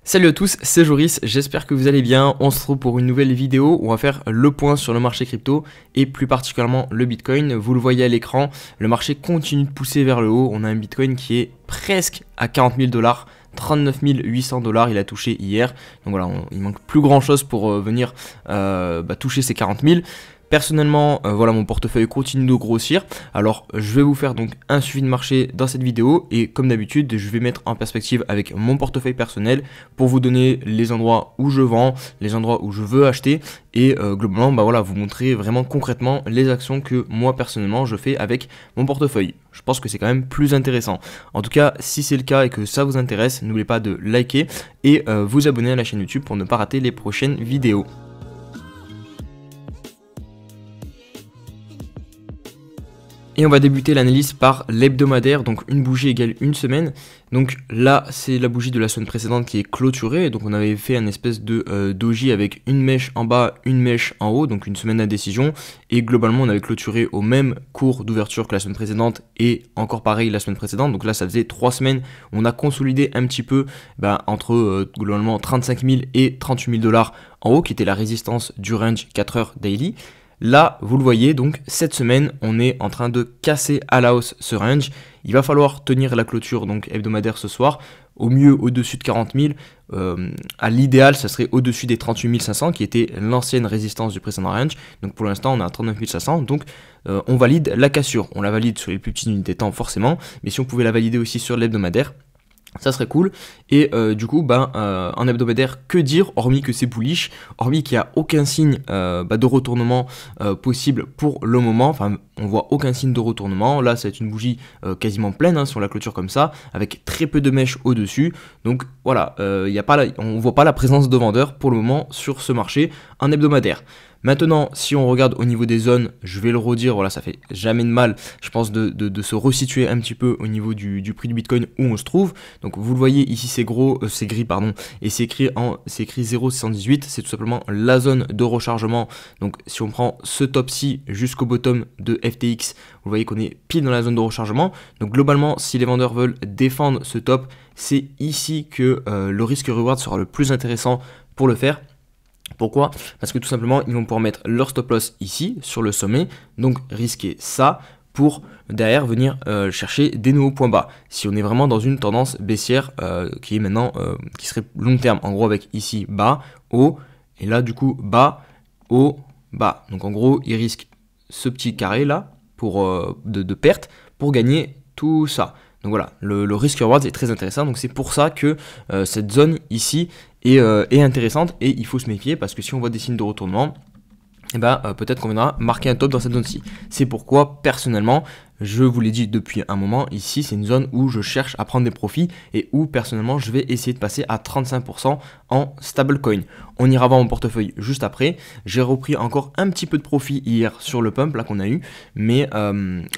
Salut à tous, c'est Joris, j'espère que vous allez bien. On se retrouve pour une nouvelle vidéo où on va faire le point sur le marché crypto et plus particulièrement le Bitcoin. Vous le voyez à l'écran, le marché continue de pousser vers le haut. On a un Bitcoin qui est presque à 40 000 $, 39 800 $, il a touché hier. Donc voilà, il manque plus grand chose pour venir toucher ces 40 000. Personnellement, voilà, mon portefeuille continue de grossir. Alors, je vais vous faire donc un suivi de marché dans cette vidéo et comme d'habitude, je vais mettre en perspective avec mon portefeuille personnel pour vous donner les endroits où je vends, les endroits où je veux acheter et globalement, voilà, vous montrer vraiment concrètement les actions que moi personnellement je fais avec mon portefeuille. Je pense que c'est quand même plus intéressant. En tout cas, si c'est le cas et que ça vous intéresse, n'oubliez pas de liker et vous abonner à la chaîne YouTube pour ne pas rater les prochaines vidéos. Et on va débuter l'analyse par l'hebdomadaire, donc une bougie égale une semaine. Donc là, c'est la bougie de la semaine précédente qui est clôturée. Donc on avait fait un espèce de doji avec une mèche en bas, une mèche en haut, donc une semaine d'indécision. Et globalement, on avait clôturé au même cours d'ouverture que la semaine précédente et encore pareil la semaine précédente. Donc là, ça faisait 3 semaines. On a consolidé un petit peu entre globalement 35 000 et 38 000 $ en haut, qui était la résistance du range 4 heures daily. Là, vous le voyez, donc cette semaine, on est en train de casser à la hausse ce range. Il va falloir tenir la clôture donc hebdomadaire ce soir, au mieux au-dessus de 40 000. À l'idéal, ça serait au-dessus des 38 500 qui était l'ancienne résistance du précédent range. Donc pour l'instant, on est à 39 500. Donc on valide la cassure. On la valide sur les plus petites unités de temps forcément, mais si on pouvait la valider aussi sur l'hebdomadaire, ça serait cool. Et du coup, en hebdomadaire, que dire, hormis que c'est bullish, hormis qu'il n'y a aucun signe de retournement possible pour le moment. Enfin, on voit aucun signe de retournement. Là, c'est une bougie quasiment pleine sur la clôture comme ça, avec très peu de mèches au-dessus. Donc voilà, on ne voit pas la présence de vendeurs pour le moment sur ce marché en hebdomadaire. Maintenant, si on regarde au niveau des zones, je vais le redire, voilà, ça fait jamais de mal, je pense, de se resituer un petit peu au niveau du prix du Bitcoin où on se trouve. Donc vous le voyez ici, c'est gris, pardon, et c'est écrit 0,618, c'est tout simplement la zone de rechargement. Donc si on prend ce top-ci jusqu'au bottom de FTX, vous voyez qu'on est pile dans la zone de rechargement. Donc globalement, si les vendeurs veulent défendre ce top, c'est ici que le risque-reward sera le plus intéressant pour le faire. Pourquoi? Parce que tout simplement, ils vont pouvoir mettre leur stop loss ici, sur le sommet, donc risquer ça pour derrière venir chercher des nouveaux points bas. Si on est vraiment dans une tendance baissière qui est maintenant, qui serait long terme, en gros avec ici bas, haut, et là du coup bas, haut, bas. Donc en gros, ils risquent ce petit carré là de perte pour gagner tout ça. Donc voilà, le risk reward est très intéressant, donc c'est pour ça que cette zone ici est intéressante et il faut se méfier parce que si on voit des signes de retournement, peut-être qu'on viendra marquer un top dans cette zone-ci. C'est pourquoi personnellement, je vous l'ai dit depuis un moment, ici c'est une zone où je cherche à prendre des profits et où personnellement je vais essayer de passer à 35% en stablecoin. On ira voir mon portefeuille juste après. J'ai repris encore un petit peu de profit hier sur le pump là qu'on a eu, mais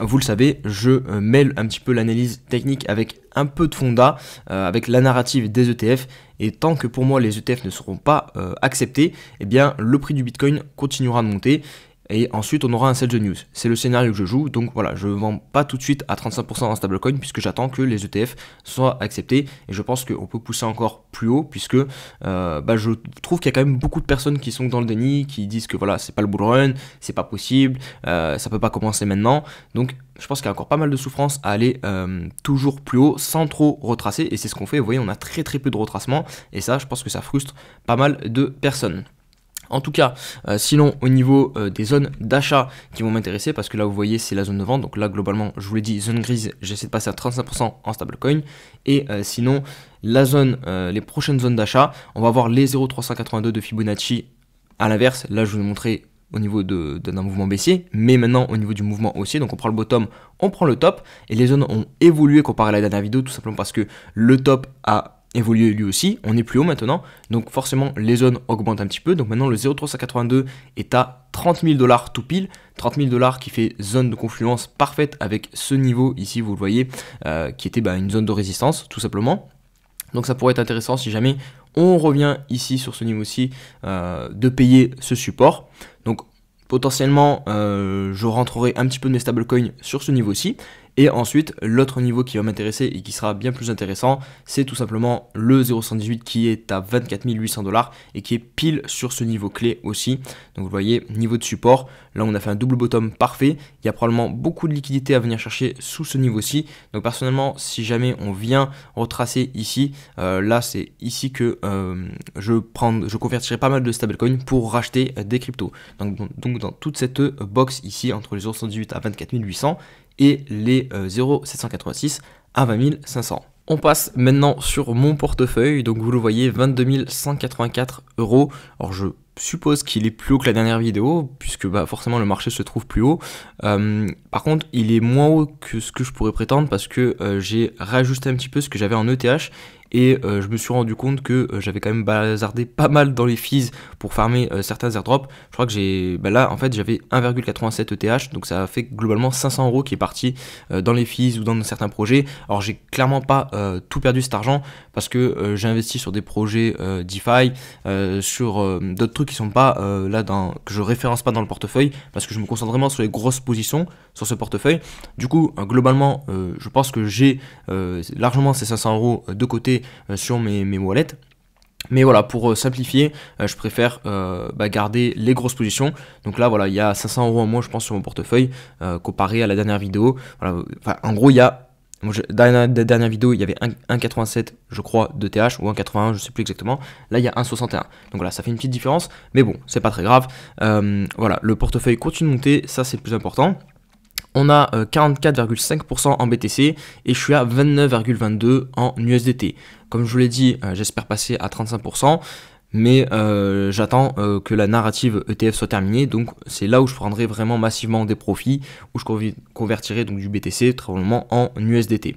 vous le savez, je mêle un petit peu l'analyse technique avec un peu de fonda, avec la narrative des ETF. Et tant que pour moi les ETF ne seront pas acceptés, eh bien le prix du Bitcoin continuera de monter. Et ensuite, on aura un sell the news. C'est le scénario que je joue. Donc voilà, je ne vends pas tout de suite à 35% en stablecoin puisque j'attends que les ETF soient acceptés. Et je pense qu'on peut pousser encore plus haut puisque je trouve qu'il y a quand même beaucoup de personnes qui sont dans le déni, qui disent que voilà, c'est pas le bull run, c'est pas possible, ça peut pas commencer maintenant. Donc je pense qu'il y a encore pas mal de souffrance à aller toujours plus haut sans trop retracer. Et c'est ce qu'on fait. Vous voyez, on a très très peu de retracement. Et ça, je pense que ça frustre pas mal de personnes. En tout cas, sinon au niveau des zones d'achat qui vont m'intéresser, parce que là vous voyez c'est la zone de vente, donc là globalement je vous l'ai dit, zone grise, j'essaie de passer à 35% en stablecoin, et sinon la zone, les prochaines zones d'achat, on va voir les 0,382 de Fibonacci, à l'inverse, là je vous ai montré au niveau d'un mouvement baissier, mais maintenant au niveau du mouvement haussier, donc on prend le bottom, on prend le top, et les zones ont évolué comparé à la dernière vidéo, tout simplement parce que le top a évolué lui aussi, on est plus haut maintenant, donc forcément les zones augmentent un petit peu, donc maintenant le 0,382 est à 30 000 $ tout pile, 30 000 $ qui fait zone de confluence parfaite avec ce niveau ici, vous le voyez, qui était une zone de résistance tout simplement. Donc ça pourrait être intéressant si jamais on revient ici sur ce niveau-ci de payer ce support. Donc potentiellement, je rentrerai un petit peu de mes stablecoins sur ce niveau-ci. Et ensuite, l'autre niveau qui va m'intéresser et qui sera bien plus intéressant, c'est tout simplement le 0,118 qui est à 24 800 $ et qui est pile sur ce niveau clé aussi. Donc vous voyez, niveau de support, là on a fait un double bottom parfait. Il y a probablement beaucoup de liquidités à venir chercher sous ce niveau-ci. Donc personnellement, si jamais on vient retracer ici, là c'est ici que je convertirai pas mal de stablecoins pour racheter des cryptos. Donc dans toute cette box ici, entre les 0,118 à 24 800 et les 0,786 à 20 500. On passe maintenant sur mon portefeuille, donc vous le voyez, 22 184 €. Alors je suppose qu'il est plus haut que la dernière vidéo, puisque forcément le marché se trouve plus haut. Par contre, il est moins haut que ce que je pourrais prétendre, parce que j'ai réajusté un petit peu ce que j'avais en ETH, et je me suis rendu compte que j'avais quand même bazardé pas mal dans les fees pour farmer certains airdrops. Je crois que là en fait j'avais 1,87 ETH, donc ça a fait globalement 500 € qui est parti dans les fees ou dans certains projets. Alors j'ai clairement pas tout perdu cet argent, parce que j'ai investi sur des projets DeFi, sur d'autres trucs qui sont pas que je référence pas dans le portefeuille, parce que je me concentre vraiment sur les grosses positions sur ce portefeuille. Du coup globalement je pense que j'ai largement ces 500 € de côté sur mes wallets. Mais voilà, pour simplifier, je préfère garder les grosses positions. Donc là, voilà, il y a 500 € en moins, je pense, sur mon portefeuille, comparé à la dernière vidéo. Voilà, en gros, dans la dernière vidéo, il y avait 1,87 je crois de TH, ou 1,81, je sais plus exactement. Là, il y a 1,61. Donc voilà, ça fait une petite différence, mais bon, c'est pas très grave. Voilà, le portefeuille continue de monter, ça c'est le plus important. On a 44,5% en BTC et je suis à 29,22 en USDT. Comme je vous l'ai dit, j'espère passer à 35%, mais j'attends que la narrative ETF soit terminée. Donc c'est là où je prendrai vraiment massivement des profits, où je convertirai donc du BTC très probablement en USDT.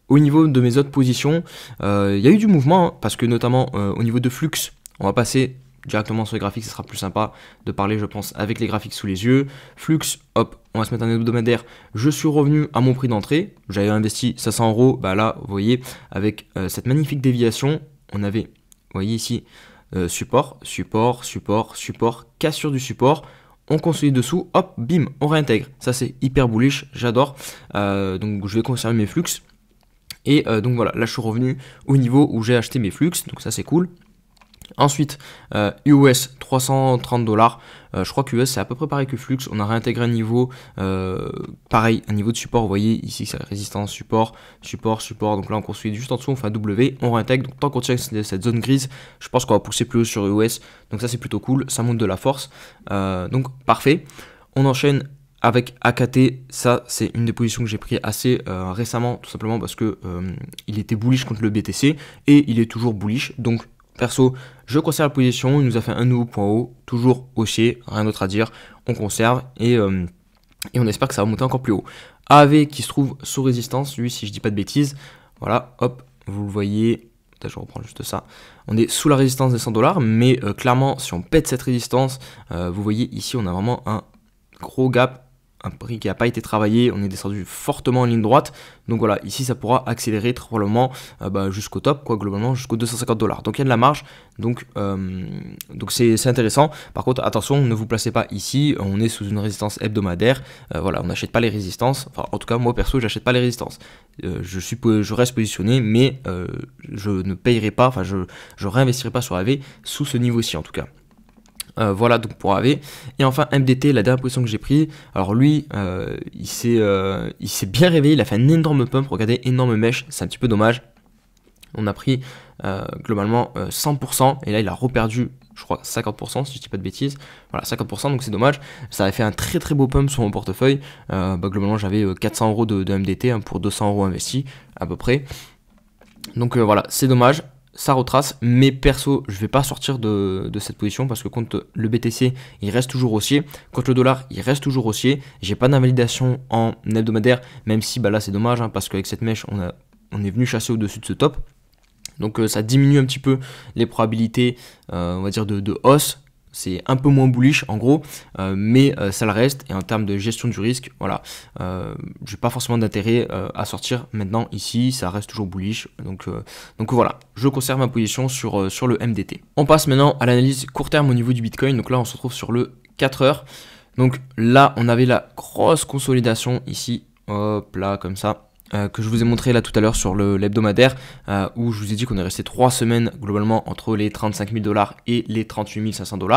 Au niveau de mes autres positions, il y a eu du mouvement, parce que notamment au niveau de Flux, on va passer directement sur les graphiques, ce sera plus sympa de parler, je pense, avec les graphiques sous les yeux. Flux, hop, on va se mettre un hebdomadaire. Je suis revenu à mon prix d'entrée. J'avais investi 500 €. Là, vous voyez, avec cette magnifique déviation, on avait, vous voyez ici, support, cassure du support. On consolide dessous, hop, bim, on réintègre. Ça, c'est hyper bullish, j'adore. Donc, je vais conserver mes Flux. Et donc voilà, là, je suis revenu au niveau où j'ai acheté mes Flux. Donc, ça, c'est cool. Ensuite, US 330 $. Je crois que US c'est à peu près pareil que Flux. On a réintégré un niveau, pareil, un niveau de support. Vous voyez ici, c'est résistance, support. Donc là, on construit juste en dessous, on fait un W, on réintègre. Donc tant qu'on tient cette zone grise, je pense qu'on va pousser plus haut sur US. Donc ça, c'est plutôt cool. Ça monte de la force. Donc parfait. On enchaîne avec AKT. Ça, c'est une des positions que j'ai pris assez récemment, tout simplement parce que il était bullish contre le BTC et il est toujours bullish. Donc perso, je conserve la position, il nous a fait un nouveau point haut, toujours haussier, rien d'autre à dire, on conserve et on espère que ça va monter encore plus haut. AAV qui se trouve sous résistance, lui si je dis pas de bêtises, voilà, hop, vous le voyez, je reprends juste ça, on est sous la résistance des 100 $, mais clairement si on pète cette résistance, vous voyez ici on a vraiment un gros gap, un prix qui n'a pas été travaillé, on est descendu fortement en ligne droite, donc voilà, ici ça pourra accélérer très probablement jusqu'au top, globalement jusqu'aux 250 $. Donc il y a de la marge, donc c'est intéressant. Par contre attention, ne vous placez pas ici, on est sous une résistance hebdomadaire, voilà, on n'achète pas les résistances, enfin en tout cas moi perso j'achète pas les résistances, je reste positionné, mais je ne payerai pas, enfin je réinvestirai pas sur AV sous ce niveau-ci en tout cas. Voilà donc pour AV. Et enfin MDT, la dernière position que j'ai pris. Alors lui il s'est bien réveillé, il a fait un énorme pump, regardez, énorme mèche, c'est un petit peu dommage. On a pris globalement 100% et là il a reperdu je crois 50% si je dis pas de bêtises, voilà 50%, donc c'est dommage. Ça avait fait un très très beau pump sur mon portefeuille, globalement j'avais 400 € de MDT pour 200 € investis à peu près, donc voilà c'est dommage. Ça retrace, mais perso, je vais pas sortir de cette position parce que contre le BTC, il reste toujours haussier. Contre le dollar, il reste toujours haussier. J'ai pas d'invalidation en hebdomadaire, même si là c'est dommage parce qu'avec cette mèche, on est venu chasser au-dessus de ce top. Donc ça diminue un petit peu les probabilités, on va dire, de hausse. C'est un peu moins bullish en gros, mais ça le reste. Et en termes de gestion du risque, voilà, j'ai pas forcément d'intérêt à sortir maintenant ici, ça reste toujours bullish. Donc voilà, je conserve ma position sur le MDT. On passe maintenant à l'analyse court terme au niveau du Bitcoin. Donc là, on se retrouve sur le 4 heures. Donc là, on avait la grosse consolidation ici. hop là comme ça. Que je vous ai montré là tout à l'heure sur l'hebdomadaire, où je vous ai dit qu'on est resté 3 semaines globalement entre les 35 000 $ et les 38 500 $.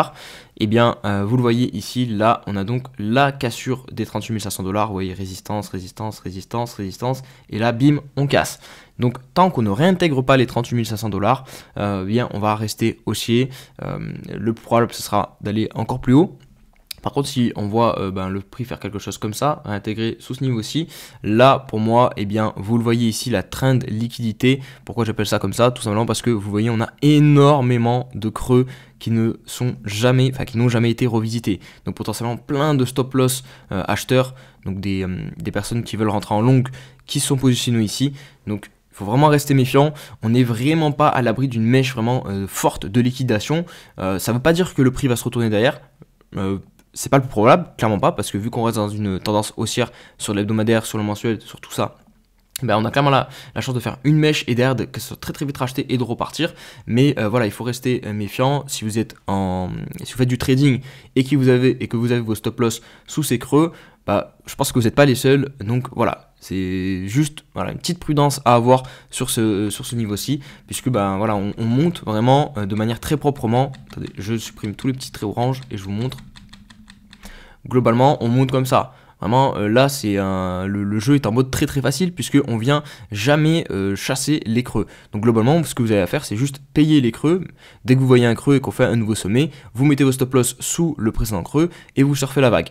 Et bien, vous le voyez ici, là, on a donc la cassure des 38 500 $. Vous voyez, résistance, résistance, résistance, résistance, et là, bim, on casse. Donc, tant qu'on ne réintègre pas les 38 500 $, bien, on va rester haussier. Le plus probable, ce sera d'aller encore plus haut. Par contre, si on voit le prix faire quelque chose comme ça, intégrer sous ce niveau-ci, là, pour moi, eh bien, vous le voyez ici, la trend liquidité. Pourquoi j'appelle ça comme ça? Tout simplement parce que vous voyez, on a énormément de creux qui ne sont jamais, enfin, qui n'ont jamais été revisités. Donc, potentiellement, plein de stop loss acheteurs, donc des personnes qui veulent rentrer en longue, qui sont positionnés ici. Donc, il faut vraiment rester méfiant. On n'est vraiment pas à l'abri d'une mèche vraiment forte de liquidation. Ça ne veut pas dire que le prix va se retourner derrière. C'est pas le plus probable, clairement pas, parce que vu qu'on reste dans une tendance haussière sur l'hebdomadaire, sur le mensuel, sur tout ça, ben on a clairement la chance de faire une mèche et derrière que ça soit très très vite racheté et de repartir. Mais voilà, il faut rester méfiant. Si vous faites du trading et que vous avez vos stop loss sous ces creux, bah, je pense que vous n'êtes pas les seuls. Donc voilà, c'est juste une petite prudence à avoir sur ce niveau-ci, puisque voilà, on monte vraiment de manière très proprement. Attendez, je supprime tous les petits traits orange et je vous montre. Globalement, on monte comme ça. Vraiment, là, le jeu est en mode très très facile puisqu'on vient jamais chasser les creux. Donc globalement, ce que vous avez à faire, c'est juste payer les creux. Dès que vous voyez un creux et qu'on fait un nouveau sommet, vous mettez vos stop loss sous le précédent creux et vous surfez la vague.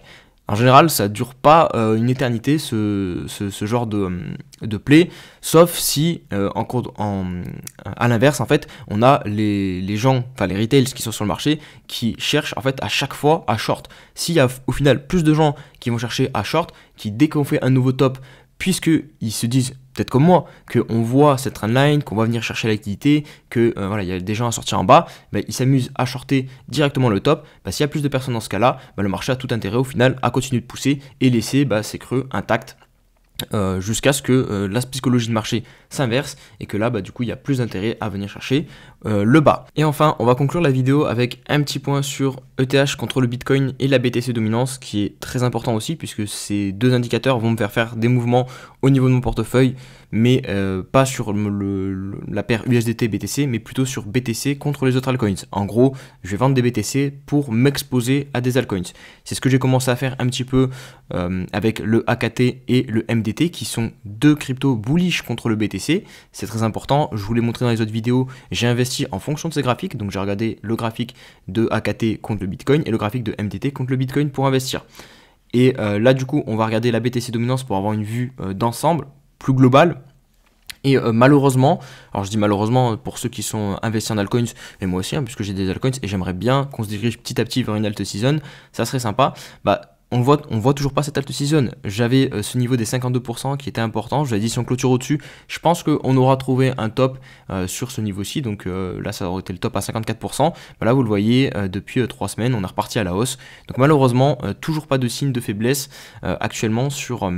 En général, ça ne dure pas une éternité, ce genre de play, sauf si, à l'inverse, en fait, on a les gens, enfin les retails qui sont sur le marché, qui cherchent en fait à chaque fois à short. S'il y a au final plus de gens qui vont chercher à short, qui dès qu'on fait un nouveau top, puisqu'ils se disent, peut-être comme moi, qu'on voit cette trendline, qu'on va venir chercher la liquidité, que voilà, il y a des gens à sortir en bas, ils s'amusent à shorter directement le top. S'il y a plus de personnes dans ce cas-là, le marché a tout intérêt au final à continuer de pousser et laisser ces creux intacts. Jusqu'à ce que la psychologie de marché s'inverse et que là du coup il y a plus d'intérêt à venir chercher le bas. Et enfin on va conclure la vidéo avec un petit point sur ETH contre le Bitcoin et la BTC dominance qui est très important aussi puisque ces deux indicateurs vont me faire des mouvements au niveau de mon portefeuille, mais pas sur la paire USDT BTC, mais plutôt sur BTC contre les autres altcoins. En gros, je vais vendre des BTC pour m'exposer à des altcoins. C'est ce que j'ai commencé à faire un petit peu avec le AKT et le MDT, qui sont deux cryptos bullish contre le BTC. C'est très important, je vous l'ai montré dans les autres vidéos, j'ai investi en fonction de ces graphiques, donc j'ai regardé le graphique de AKT contre le Bitcoin et le graphique de MDT contre le Bitcoin pour investir. Et là du coup on va regarder la BTC dominance pour avoir une vue d'ensemble plus globale. Et malheureusement, alors je dis malheureusement pour ceux qui sont investis en altcoins, mais moi aussi puisque j'ai des altcoins et j'aimerais bien qu'on se dirige petit à petit vers une alt season, ça serait sympa. On voit toujours pas cette alt season. J'avais ce niveau des 52% qui était important. Je l'ai dit, si on clôture au-dessus, je pense qu'on aura trouvé un top sur ce niveau-ci. Donc là, ça aurait été le top à 54%. Là, vous le voyez, depuis 3 semaines, on est reparti à la hausse. Donc malheureusement, toujours pas de signe de faiblesse actuellement sur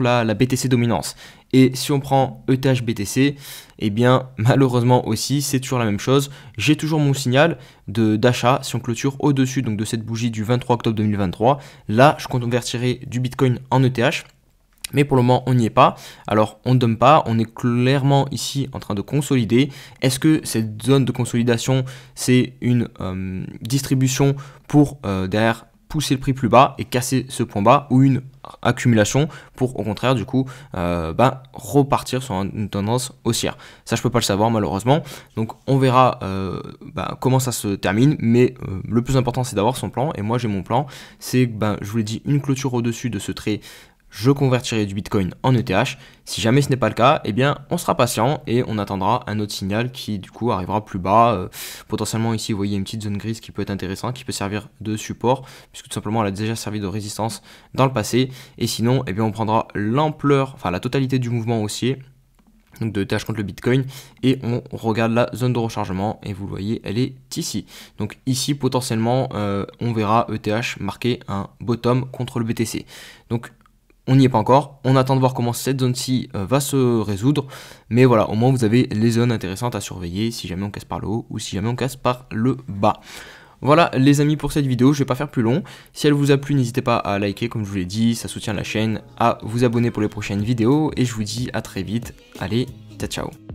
la BTC dominance. Et si on prend ETH BTC, eh bien malheureusement aussi c'est toujours la même chose. J'ai toujours mon signal d'achat si on clôture au-dessus donc de cette bougie du 23 octobre 2023. Là je convertirai du Bitcoin en ETH. Mais pour le moment, on n'y est pas. Alors, on ne dump pas. On est clairement ici en train de consolider. Est-ce que cette zone de consolidation, c'est une distribution pour derrière pousser le prix plus bas et casser ce point bas, ou une accumulation pour au contraire du coup repartir sur une tendance haussière? Ça je peux pas le savoir malheureusement, donc on verra comment ça se termine, mais le plus important c'est d'avoir son plan, et moi j'ai mon plan, c'est je vous l'ai dit, une clôture au-dessus de ce trait, je convertirai du Bitcoin en ETH. Si jamais ce n'est pas le cas, eh bien on sera patient et on attendra un autre signal qui du coup arrivera plus bas. Potentiellement ici vous voyez une petite zone grise qui peut être intéressante, qui peut servir de support, puisque tout simplement elle a déjà servi de résistance dans le passé. Et sinon, eh bien on prendra l'ampleur, enfin la totalité du mouvement haussier, donc de ETH contre le Bitcoin, et on regarde la zone de rechargement, et vous le voyez, elle est ici. Donc ici potentiellement on verra ETH marquer un bottom contre le BTC. Donc on n'y est pas encore, on attend de voir comment cette zone-ci va se résoudre, mais voilà, au moins vous avez les zones intéressantes à surveiller si jamais on casse par le haut ou si jamais on casse par le bas. Voilà les amis pour cette vidéo, je vais pas faire plus long. Si elle vous a plu, n'hésitez pas à liker comme je vous l'ai dit, ça soutient la chaîne, à vous abonner pour les prochaines vidéos et je vous dis à très vite. Allez, ciao ciao.